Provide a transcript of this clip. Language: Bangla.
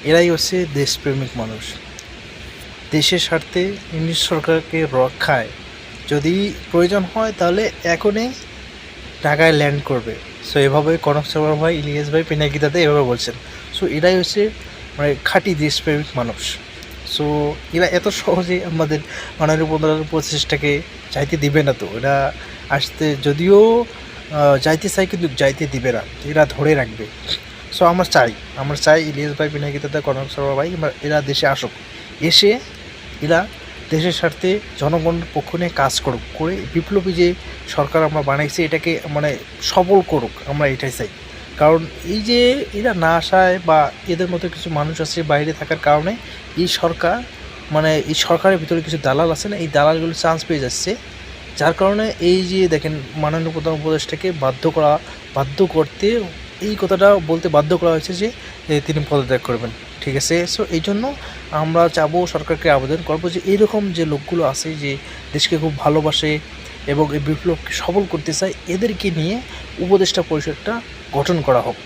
এরাই হচ্ছে দেশপ্রেমিক মানুষ। দেশের স্বার্থে ইংলিশ সরকারকে রক্ষায় যদি প্রয়োজন হয় তাহলে এখনই ঢাকায় ল্যান্ড করবে। সো এভাবে কনক সারওয়ার ভাই, ইলিয়াস ভাই পিনাকিদাতে এভাবে বলছেন। সো এরাই হচ্ছে মানে খাঁটি দেশপ্রেমিক মানুষ। সো এরা এত সহজে আমাদের মাননীয় প্রচেষ্টাকে যাইতে দিবে না। তো এরা আসতে যদিও যাইতে চাই, কিন্তু যাইতে দিবে না, এরা ধরে রাখবে। সো আমরা চাই ইলিয়াস ভাই, পিনাকিদাতে, কনক সারওয়ার ভাই এরা দেশে আসুক, এসে এরা দেশের স্বার্থে জনগণের পক্ষ নিয়ে কাজ করুক, করে বিপ্লবী যে সরকার আমরা বানাইছি এটাকে মানে সবল করুক, আমরা এটাই চাই। কারণ এই যে এরা না আসায় বা এদের মতো কিছু মানুষ আছে বাইরে থাকার কারণে এই সরকার মানে এই সরকারের ভিতরে কিছু দালাল আছে না, এই দালালগুলো চান্স পেয়ে যাচ্ছে। যার কারণে এই যে দেখেন মাননীয় প্রধান উপদেষ্টাকে বাধ্য করতে এই কথাটা বলতে বাধ্য করা হয়েছে যে তিনি পদত্যাগ করবেন। ঠিক আছে। সো এই জন্য আমরা চাবো, সরকারকে আবেদন করবো যে এইরকম যে লোকগুলো আছে যে দেশকে খুব ভালোবাসে এবং এই বিপ্লবকে সবল করতে চায়, এদেরকে নিয়ে উপদেষ্টা পরিষদটা গঠন করা হোক।